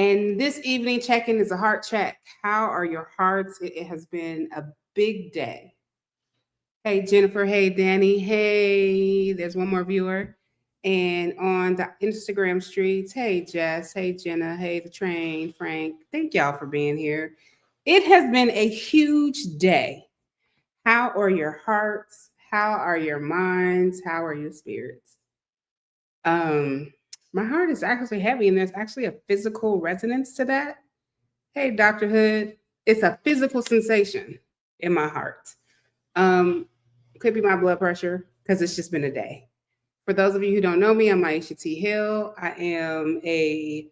And this evening check-in is a heart check. How are your hearts? It has been a big day. Hey, Jennifer. Hey, Danny. Hey, there's one more viewer. And on the Instagram streets, hey, Jess. Hey, Jenna. Hey, the train, Frank. Thank y'all for being here. It has been a huge day. How are your hearts? How are your minds? How are your spirits? Um, my heart is actually heavy, and there's actually a physical resonance to that. Hey, Dr. Hood, it's a physical sensation in my heart. Um, could be my blood pressure because it's just been a day. For those of you who don't know me, I'm Aisha T. Hill. I am a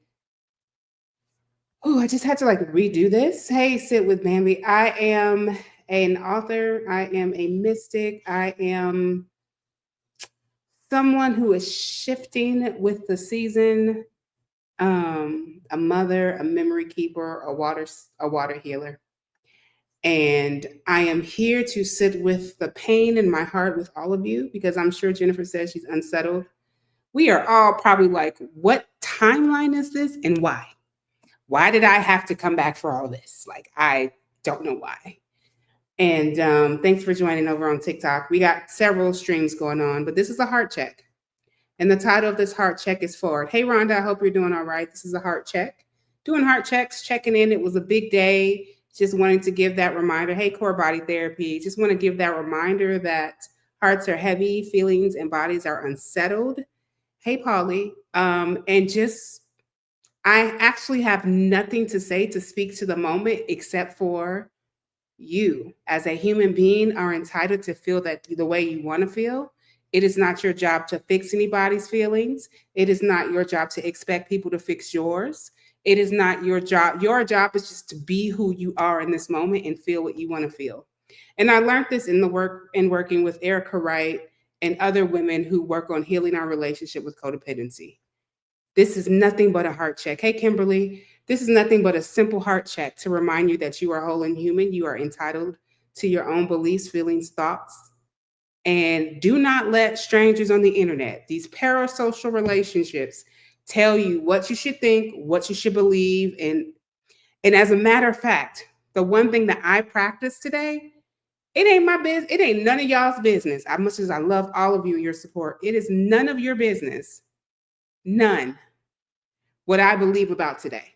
I just had to like redo this. Hey, sit with Bambi. I am an author. I am a mystic. I am someone who is shifting with the season. A mother, a memory keeper, a water healer. And I am here to sit with the pain in my heart with all of you because I'm sure Jennifer says she's unsettled. We are all probably like, what timeline is this and why? Why did I have to come back for all this? Like, I don't know why. And thanks for joining over on TikTok. We got several streams going on, but this is a heart check. And the title of this heart check is Forward. Hey, Rhonda, I hope you're doing all right. This is a heart check. Doing heart checks, checking in. It was a big day. Just wanting to give that reminder. Hey, Core Body Therapy. Just want to give that reminder that hearts are heavy, feelings and bodies are unsettled. Hey, Polly. And just, I actually have nothing to say to speak to the moment except for you as a human being are entitled to feel that the way you want to feel. It is not your job to fix anybody's feelings. It is not your job to expect people to fix yours. It is not your job. Your job is just to be who you are in this moment and feel what you want to feel. And I learned this in the work in working with Erica Wright and other women who work on healing our relationship with codependency. This is nothing but a heart check. Hey, Kimberly, this is nothing but a simple heart check to remind you that you are whole and human. You are entitled to your own beliefs, feelings, thoughts. And do not let strangers on the internet, these parasocial relationships, tell you what you should think, what you should believe. And as a matter of fact, the one thing that I practice today, it ain't my business. It ain't none of y'all's business. As much as I love all of you and your support, it is none of your business, none, what I believe about today.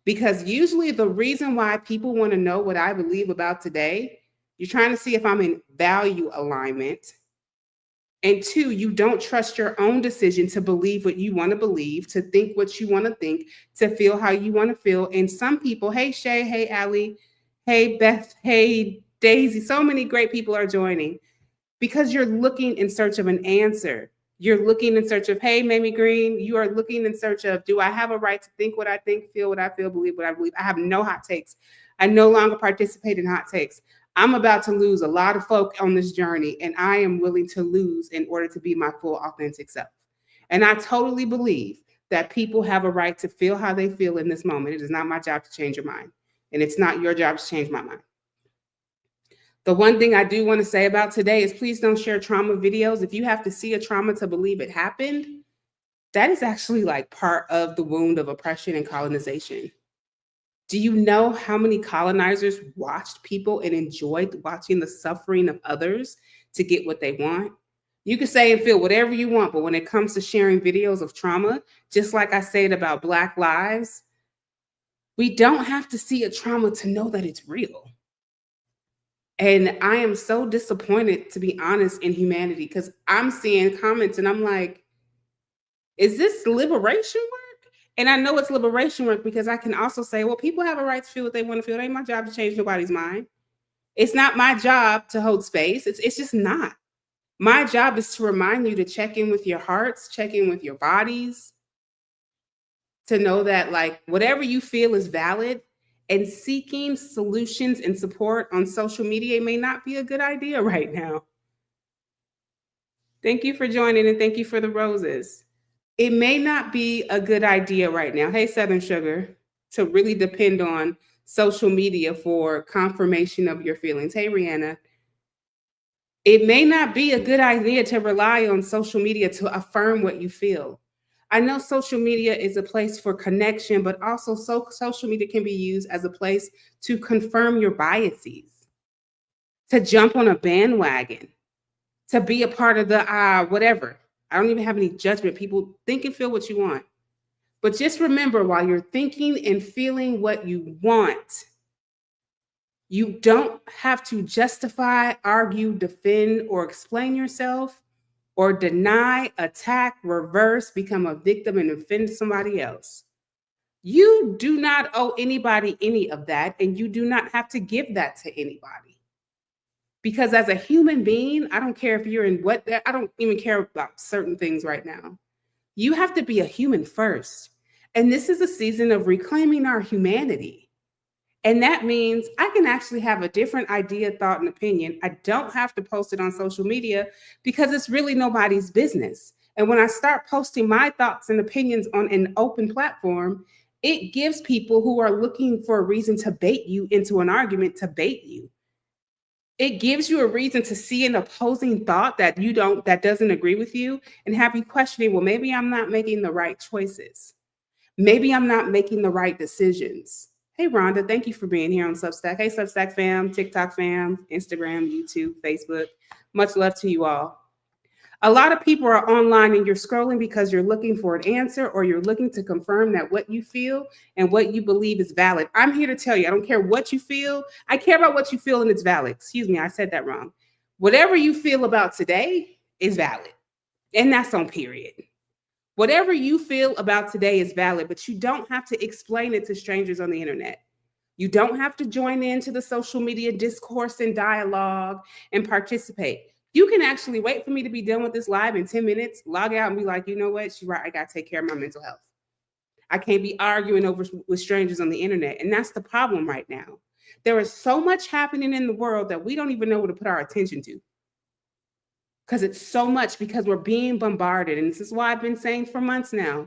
Because usually the reason why people want to know what I believe about today, you're trying to see if I'm in value alignment. And two, you don't trust your own decision to believe what you want to believe, to think what you want to think, to feel how you want to feel. And some people, hey, Shay, hey, Allie, hey, Beth, hey, Daisy, so many great people are joining because you're looking in search of an answer. You're looking in search of, hey, Mamie Green, you are looking in search of, do I have a right to think what I think, feel what I feel, believe what I believe? I have no hot takes. I no longer participate in hot takes. I'm about to lose a lot of folk on this journey, and I am willing to lose in order to be my full authentic self. And I totally believe that people have a right to feel how they feel in this moment. It is not my job to change your mind, and it's not your job to change my mind. The one thing I do want to say about today is please don't share trauma videos. If you have to see a trauma to believe it happened, that is actually like part of the wound of oppression and colonization. Do you know how many colonizers watched people and enjoyed watching the suffering of others to get what they want? You can say and feel whatever you want, but when it comes to sharing videos of trauma, just like I said about Black lives, we don't have to see a trauma to know that it's real. And I am so disappointed, to be honest, in humanity because I'm seeing comments and I'm like, is this liberation work? And I know it's liberation work because I can also say, well, people have a right to feel what they want to feel. It ain't my job to change nobody's mind. It's not my job to hold space. It's just not. My job is to remind you to check in with your hearts, check in with your bodies, to know that like whatever you feel is valid, and seeking solutions and support on social media may not be a good idea right now. Thank you for joining and thank you for the roses. It may not be a good idea right now. Hey, Southern Sugar, to really depend on social media for confirmation of your feelings. Hey, Rihanna. It may not be a good idea to rely on social media to affirm what you feel. I know social media is a place for connection, but also social media can be used as a place to confirm your biases, to jump on a bandwagon, to be a part of the whatever. I don't even have any judgment. People think and feel what you want. But just remember, while you're thinking and feeling what you want, you don't have to justify, argue, defend, or explain yourself, or deny, attack, reverse, become a victim, and offend somebody else. You do not owe anybody any of that, and you do not have to give that to anybody. Because as a human being, I don't care if you're in what, I don't even care about certain things right now. You have to be a human first. And this is a season of reclaiming our humanity. And that means I can actually have a different idea, thought, and opinion. I don't have to post it on social media because it's really nobody's business. And when I start posting my thoughts and opinions on an open platform, it gives people who are looking for a reason to bait you into an argument to bait you. It gives you a reason to see an opposing thought that doesn't agree with you and have you questioning, well, maybe I'm not making the right choices. Maybe I'm not making the right decisions. Hey, Rhonda, thank you for being here on Substack. Hey, Substack fam, TikTok fam, Instagram, YouTube, Facebook. Much love to you all. A lot of people are online and you're scrolling because you're looking for an answer or you're looking to confirm that what you feel and what you believe is valid. I'm here to tell you, I don't care what you feel. I care about what you feel and it's valid. Excuse me, I said that wrong. Whatever you feel about today is valid. And that's on period. Whatever you feel about today is valid, but you don't have to explain it to strangers on the internet. You don't have to join into the social media discourse and dialogue and participate. You can actually wait for me to be done with this live in 10 minutes, log out and be like, you know what? She's right. I got to take care of my mental health. I can't be arguing over with strangers on the internet. And that's the problem right now. There is so much happening in the world that we don't even know where to put our attention to. Because it's so much, because we're being bombarded. And this is why I've been saying for months now,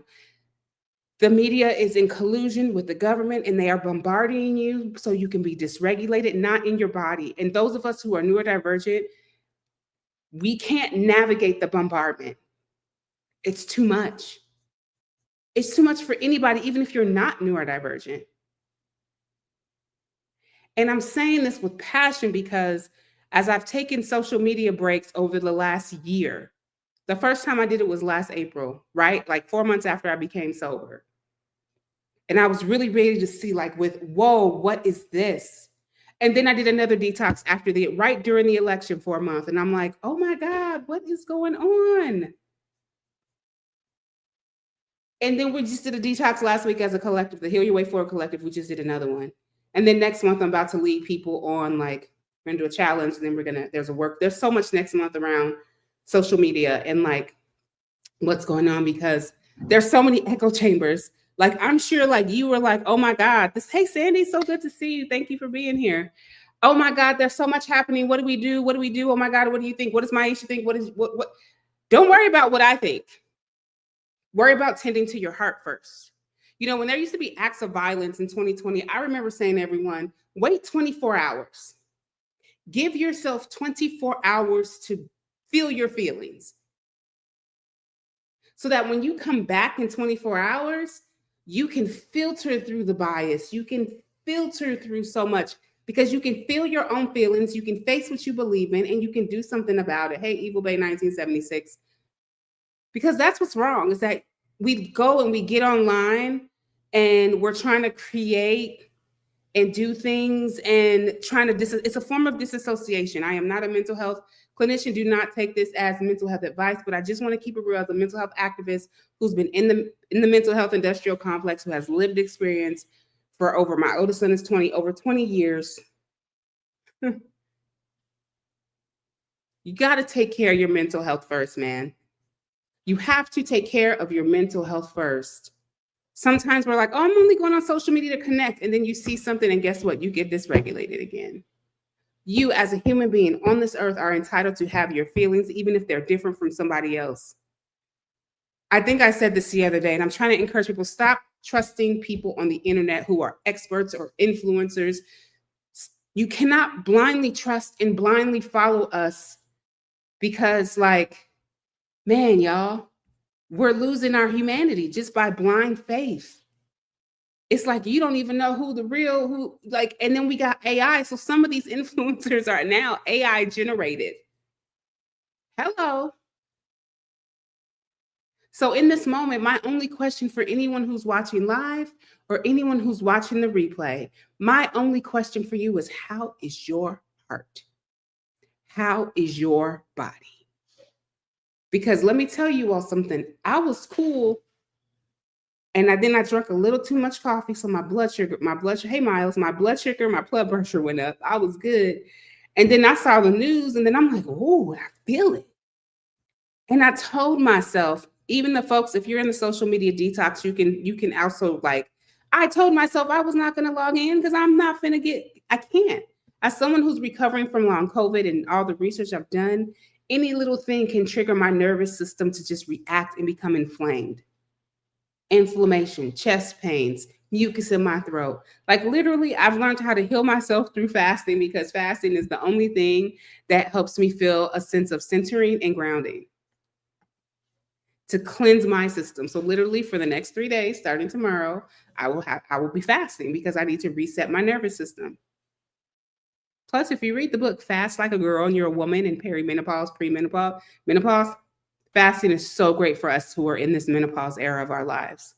the media is in collusion with the government and they are bombarding you so you can be dysregulated, not in your body. And those of us who are neurodivergent, we can't navigate the bombardment. It's too much. It's too much for anybody, even if you're not neurodivergent. And I'm saying this with passion because as I've taken social media breaks over the last year, the first time I did it was last April, right? Like 4 months after I became sober. And I was really ready to see whoa, what is this? And then I did another detox right during the election for a month. And I'm like, oh my God, what is going on? And then we just did a detox last week as a collective, the Heal Your Way Forward Collective. We just did another one. And then next month, I'm about to lead people on we're gonna do a challenge. And then there's so much next month around social media and what's going on, because there's so many echo chambers. I'm sure you were like, oh my God, hey Sandy, so good to see you. Thank you for being here. Oh my God, there's so much happening. What do we do? What do we do? Oh my God, what do you think? What does Maisha think? What? Don't worry about what I think. Worry about tending to your heart first. When there used to be acts of violence in 2020, I remember saying to everyone, wait 24 hours. Give yourself 24 hours to feel your feelings. So that when you come back in 24 hours, you can filter through the bias. You can filter through so much because you can feel your own feelings. You can face what you believe in and you can do something about it. Hey, Evil Bay 1976. Because that's what's wrong, is that we go and we get online and we're trying to create and do things and it's a form of disassociation. I am not a mental health clinician. Do not take this as mental health advice, but I just want to keep it real as a mental health activist who's been in the mental health industrial complex, who has lived experience for my oldest son is over 20 years. You got to take care of your mental health first, man. You have to take care of your mental health first. Sometimes we're like, oh, I'm only going on social media to connect. And then you see something and guess what? You get dysregulated again. You as a human being on this earth are entitled to have your feelings, even if they're different from somebody else. I think I said this the other day, and I'm trying to encourage people, stop trusting people on the internet who are experts or influencers. You cannot blindly trust and blindly follow us because man, y'all, We're losing our humanity just by blind faith. It's like you don't even know who the real who like, and then we got AI. So some of these influencers are now AI generated. Hello. So in this moment, my only question for anyone who's watching live or anyone who's watching the replay, my only question for you is, how is your heart? How is your body? Because let me tell you all something. I was cool, and then I drank a little too much coffee, so my blood sugar, hey Miles, my blood sugar, my blood pressure went up. I was good. And then I saw the news, and then I'm like, oh, I feel it. And I told myself, even the folks, if you're in the social media detox, you can also like, I told myself I was not gonna log in because I'm not gonna I can't. As someone who's recovering from long COVID and all the research I've done, any little thing can trigger my nervous system to just react and become inflamed. Inflammation, chest pains, mucus in my throat. Like literally, I've learned how to heal myself through fasting because fasting is the only thing that helps me feel a sense of centering and grounding, to cleanse my system. So literally for the next 3 days, starting tomorrow, I will be fasting because I need to reset my nervous system. Plus, if you read the book Fast Like a Girl and you're a woman in perimenopause, premenopause, menopause, fasting is so great for us who are in this menopause era of our lives.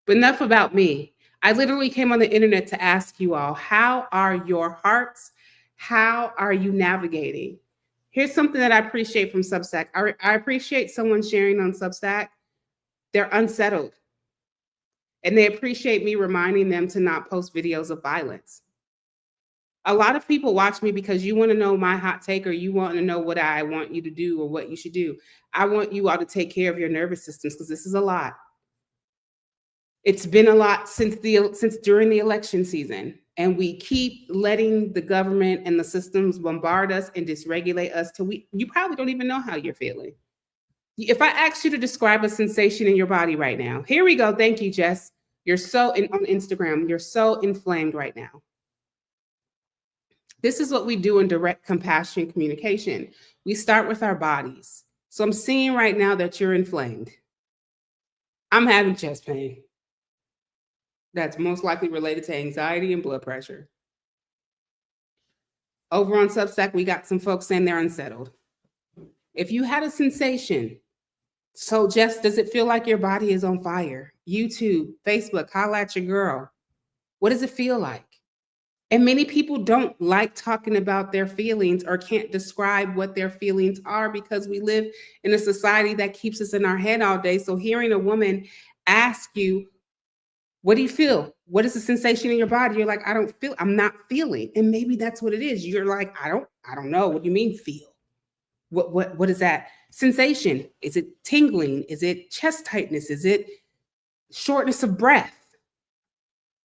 But enough about me. I literally came on the internet to ask you all, how are your hearts? How are you navigating? Here's something that I appreciate from Substack. I appreciate someone sharing on Substack. They're unsettled. And they appreciate me reminding them to not post videos of violence. A lot of people watch me because you want to know my hot take, or you want to know what I want you to do or what you should do. I want you all to take care of your nervous systems because this is a lot. It's been a lot since during the election season, and we keep letting the government and the systems bombard us and dysregulate us till you probably don't even know how you're feeling. If I asked you to describe a sensation in your body right now, here we go. Thank you, Jess. You're on Instagram. You're so inflamed right now. This is what we do in direct compassion communication. We start with our bodies. So I'm seeing right now that you're inflamed. I'm having chest pain. That's most likely related to anxiety and blood pressure. Over on Substack, we got some folks saying they're unsettled. If you had a sensation, so Jess, does it feel like your body is on fire? YouTube, Facebook, holla at your girl. What does it feel like? And many people don't like talking about their feelings or can't describe what their feelings are because we live in a society that keeps us in our head all day. So hearing a woman ask you, what do you feel? What is the sensation in your body? You're like, I'm not feeling. And maybe that's what it is. You're like, I don't know. What do you mean feel? What is that sensation? Is it tingling? Is it chest tightness? Is it shortness of breath?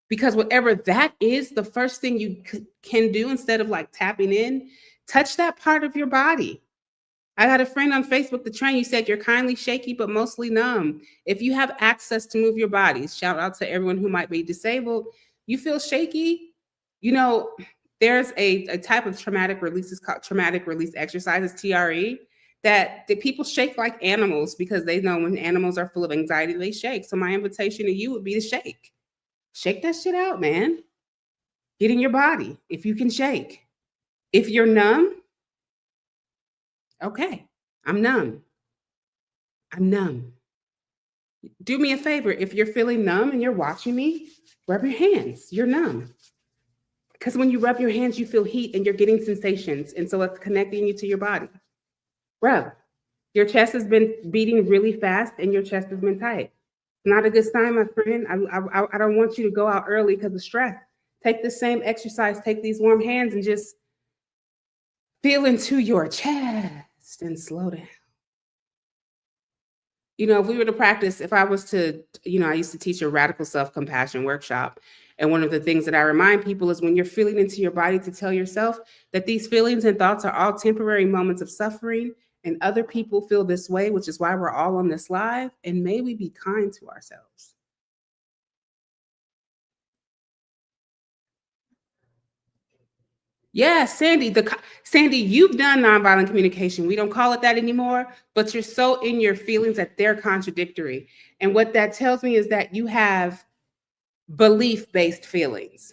Because whatever that is, the first thing you can do instead of like tapping in, touch that part of your body. I got a friend on Facebook, The Train, you said you're kindly shaky, but mostly numb. If you have access to move your bodies, shout out to everyone who might be disabled, you feel shaky, you know, there's a type of traumatic release, it's called traumatic release exercises, TRE, that the people shake like animals because they know when animals are full of anxiety, they shake. So my invitation to you would be to shake. Shake that shit out, man. Get in your body if you can shake. If you're numb, okay, I'm numb. I'm numb. Do me a favor. If you're feeling numb and you're watching me, rub your hands. You're numb. Because when you rub your hands, you feel heat and you're getting sensations. And so it's connecting you to your body. Rub. Your chest has been beating really fast and your chest has been tight. Not a good sign, my friend. I don't want you to go out early because of stress. Take the same exercise, take these warm hands and just feel into your chest and slow down. You know, if we were to practice, if I was to, I used to teach a radical self-compassion workshop. And one of the things that I remind people is when you're feeling into your body, to tell yourself that these feelings and thoughts are all temporary moments of suffering, and other people feel this way, which is why we're all on this live. And may we be kind to ourselves. Yeah, Sandy, Sandy, you've done nonviolent communication. We don't call it that anymore, but you're so in your feelings that they're contradictory. And what that tells me is that you have belief-based feelings.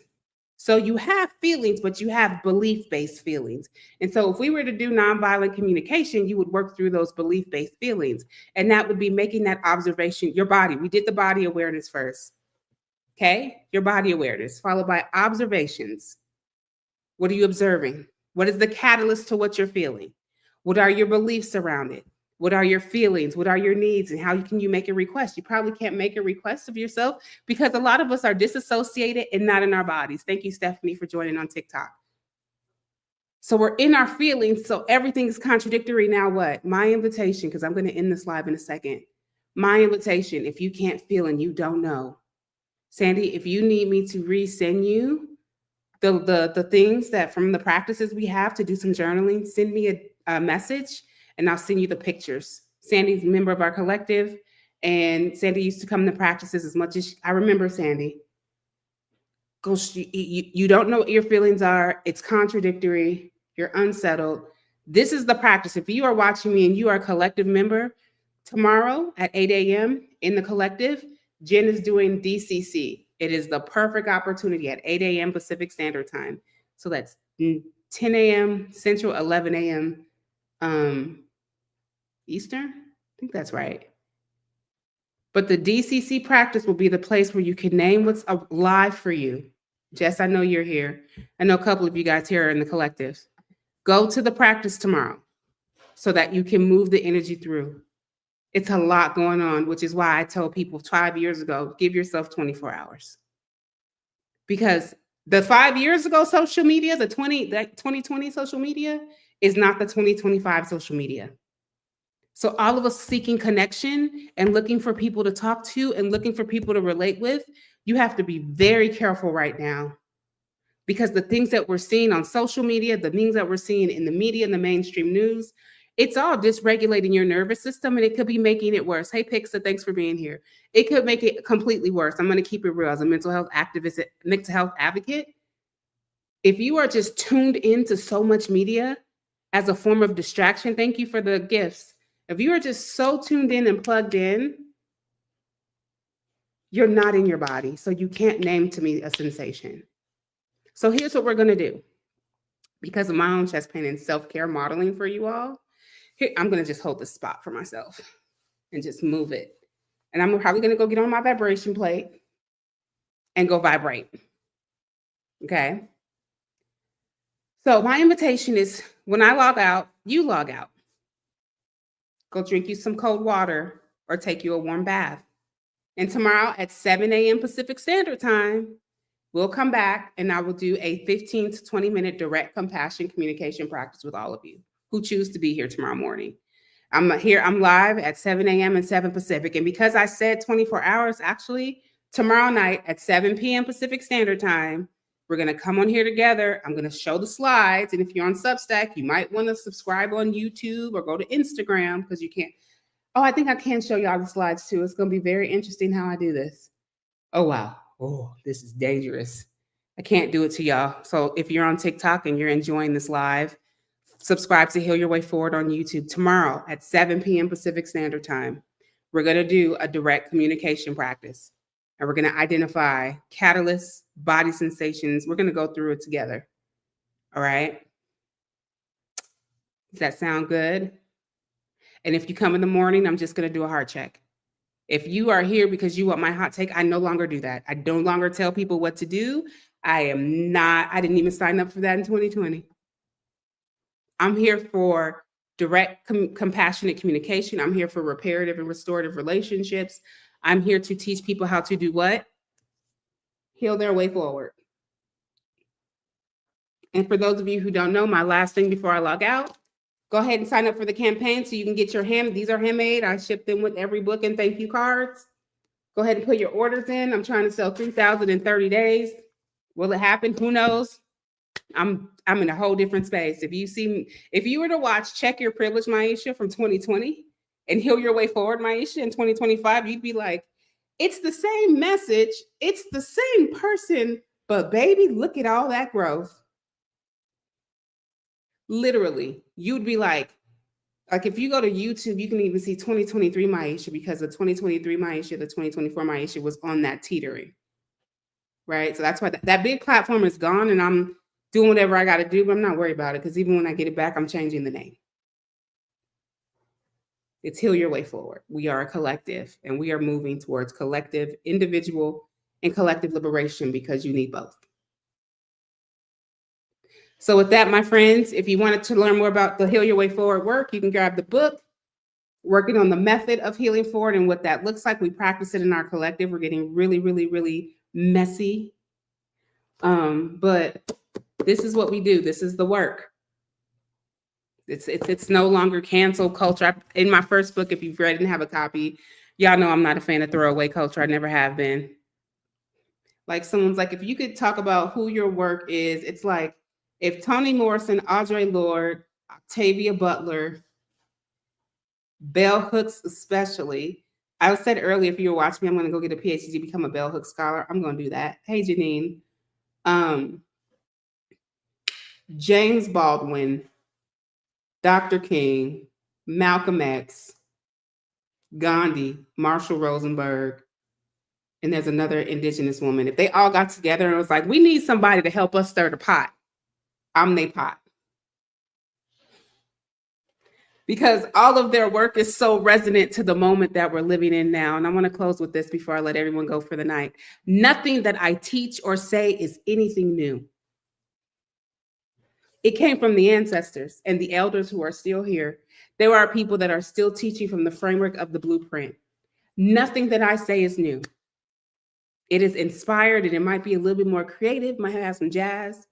So you have feelings, but you have belief-based feelings. And so if we were to do nonviolent communication, you would work through those belief-based feelings. And that would be making that observation, your body. We did the body awareness first. Okay? Your body awareness, followed by observations. What are you observing? What is the catalyst to what you're feeling? What are your beliefs around it? What are your feelings? What are your needs? And how can you make a request? You probably can't make a request of yourself because a lot of us are disassociated and not in our bodies. Thank you, Stephanie, for joining on TikTok. So we're in our feelings. So everything is contradictory. Now what? My invitation, because I'm going to end this live in a second. My invitation, if you can't feel and you don't know, Sandy, if you need me to resend you the things that from the practices we have to do some journaling, send me a message and I'll send you the pictures. Sandy's a member of our collective, and Sandy used to come to practices as much as I remember. Sandy, you don't know what your feelings are. It's contradictory. You're unsettled. This is the practice. If you are watching me and you are a collective member, tomorrow at 8 a.m. in the collective, Jen is doing DCC. It is the perfect opportunity at 8 a.m. Pacific Standard Time. So that's 10 a.m. Central, 11 a.m. Eastern. I think that's right. But the DCC practice will be the place where you can name what's alive for you. Jess, I know you're here. I know a couple of you guys here are in the collective. Go to the practice tomorrow so that you can move the energy through. It's a lot going on, which is why I told people 5 years ago, give yourself 24 hours. Because the 5 years ago social media, the 2020 social media is not the 2025 social media. So all of us seeking connection and looking for people to talk to and looking for people to relate with, you have to be very careful right now. Because the things that we're seeing on social media, the things that we're seeing in the media and the mainstream news, it's all dysregulating your nervous system and it could be making it worse. Hey, Pixa, thanks for being here. It could make it completely worse. I'm going to keep it real as a mental health activist, mental health advocate. If you are just tuned into so much media as a form of distraction, thank you for the gifts. If you are just so tuned in and plugged in, you're not in your body. So you can't name to me a sensation. So here's what we're going to do. Because of my own chest pain and self-care modeling for you all, here, I'm going to just hold the spot for myself and just move it. And I'm probably going to go get on my vibration plate and go vibrate. Okay. So my invitation is when I log out, you log out. Go drink you some cold water or take you a warm bath. And tomorrow at 7 a.m. Pacific Standard Time, we'll come back and I will do a 15 to 20 minute direct compassion communication practice with all of you who choose to be here tomorrow morning. I'm live at 7 a.m. and 7 Pacific. And because I said 24 hours, actually, tomorrow night at 7 p.m. Pacific Standard Time, we're going to come on here together. I'm going to show the slides. And if you're on Substack, you might want to subscribe on YouTube or go to Instagram because you can't. Oh, I think I can show y'all the slides too. It's going to be very interesting how I do this. Oh, wow. Oh, this is dangerous. I can't do it to y'all. So if you're on TikTok and you're enjoying this live, subscribe to Heal Your Way Forward on YouTube tomorrow at 7 p.m. Pacific Standard Time. We're going to do a direct communication practice. And we're going to identify catalysts, body sensations. We're going to go through it together. All right? Does that sound good? And if you come in the morning, I'm just going to do a heart check. If you are here because you want my hot take, I no longer do that. I no longer tell people what to do. I didn't even sign up for that in 2020. I'm here for direct, compassionate communication. I'm here for reparative and restorative relationships. I'm here to teach people how to do what? Heal their way forward. And for those of you who don't know, my last thing before I log out, go ahead and sign up for the campaign so you can get your these are handmade. I ship them with every book and thank you cards. Go ahead and put your orders in. I'm trying to sell 3,000 in 30 days. Will it happen? Who knows? I'm in a whole different space. If you were to watch Check Your Privilege, Maisha, from 2020 and Heal Your Way Forward, Maisha, in 2025, you'd be like, it's the same message. It's the same person, but baby, look at all that growth. Literally, you'd be like if you go to YouTube, you can even see 2023 Maisha, because the 2023 Maisha, the 2024 Maisha was on that teetering, right? So that's why that big platform is gone, and I'm doing whatever I got to do, but I'm not worried about it, because even when I get it back, I'm changing the name. It's Heal Your Way Forward. We are a collective, and we are moving towards collective, individual, and collective liberation, because you need both. So with that, my friends, if you wanted to learn more about the Heal Your Way Forward work, you can grab the book, Working on the Method of Healing Forward, and what that looks like. We practice it in our collective. We're getting really, really, really messy. But this is what we do. This is the work. It's no longer cancel culture. In my first book, if you've read and have a copy, y'all know I'm not a fan of throwaway culture. I never have been. Like, someone's like, if you could talk about who your work is, it's like if Toni Morrison, Audre Lorde, Octavia Butler, Bell Hooks especially. I said earlier, if you were watching me, I'm going to go get a PhD, become a Bell Hooks scholar. I'm going to do that. Hey, Janine. James Baldwin, Dr. King, Malcolm X, Gandhi, Marshall Rosenberg, and there's another indigenous woman. If they all got together and was like, we need somebody to help us stir the pot, I'm they pot. Because all of their work is so resonant to the moment that we're living in now. And I want to close with this before I let everyone go for the night. Nothing that I teach or say is anything new. It came from the ancestors and the elders who are still here. There are people that are still teaching from the framework of the blueprint. Nothing that I say is new. It is inspired, and it might be a little bit more creative, might have some jazz.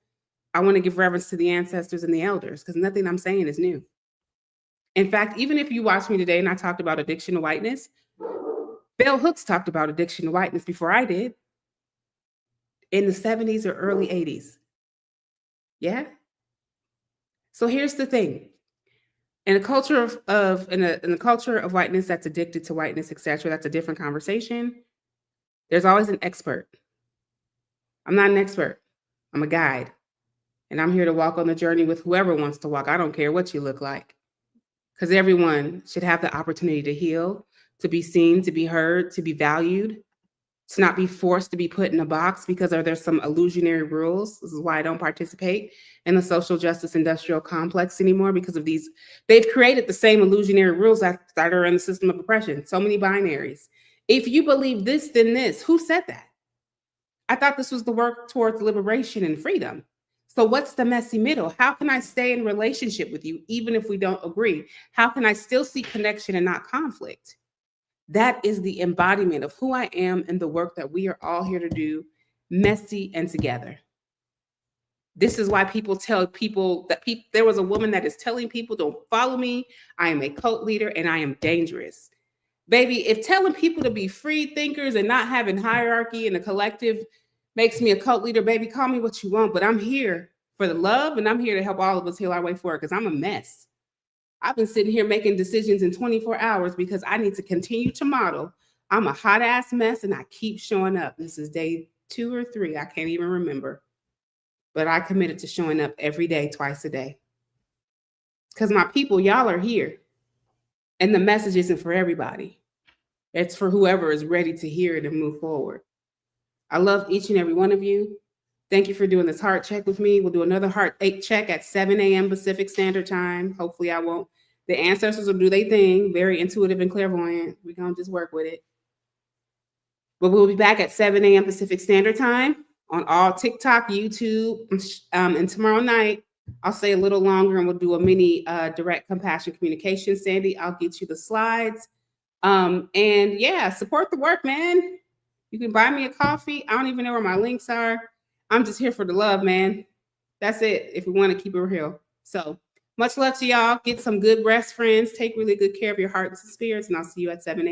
I want to give reverence to the ancestors and the elders, because nothing I'm saying is new. In fact, even if you watch me today and I talked about addiction to whiteness, Bell Hooks talked about addiction to whiteness before I did, in the 70s or early 80s. Yeah? So here's the thing. In a culture in a culture of whiteness that's addicted to whiteness, etc., that's a different conversation. There's always an expert. I'm not an expert. I'm a guide. And I'm here to walk on the journey with whoever wants to walk. I don't care what you look like. Because everyone should have the opportunity to heal, to be seen, to be heard, to be valued, to not be forced to be put in a box because there's some illusionary rules. This is why I don't participate in the social justice industrial complex anymore, because of these. They've created the same illusionary rules that are in the system of oppression. So many binaries. If you believe this, then this. Who said that? I thought this was the work towards liberation and freedom. So what's the messy middle? How can I stay in relationship with you even if we don't agree? How can I still seek connection and not conflict? That is the embodiment of who I am and the work that we are all here to do, messy and together. This is why people tell people that there was a woman that is telling people, don't follow me. I am a cult leader and I am dangerous. Baby, if telling people to be free thinkers and not having hierarchy in a collective makes me a cult leader, baby, call me what you want. But I'm here for the love, and I'm here to help all of us heal our way forward, because I'm a mess. I've been sitting here making decisions in 24 hours because I need to continue to model. I'm a hot ass mess and I keep showing up. This is day 2 or 3. I can't even remember. But I committed to showing up every day, twice a day. Because my people, y'all are here. And the message isn't for everybody. It's for whoever is ready to hear it and move forward. I love each and every one of you. Thank you for doing this heart check with me. We'll do another heart check at 7 a.m. Pacific Standard Time. Hopefully I won't. The ancestors will do their thing. Very intuitive and clairvoyant. We're going to just work with it. But we'll be back at 7 a.m. Pacific Standard Time on all TikTok, YouTube, and tomorrow night, I'll stay a little longer and we'll do a mini direct compassion communication. Sandy, I'll get you the slides. And yeah, support the work, man. You can buy me a coffee. I don't even know where my links are. I'm just here for the love, man. That's it, if we want to keep it real. So much love to y'all. Get some good rest, friends. Take really good care of your hearts and spirits, and I'll see you at 7 a.m.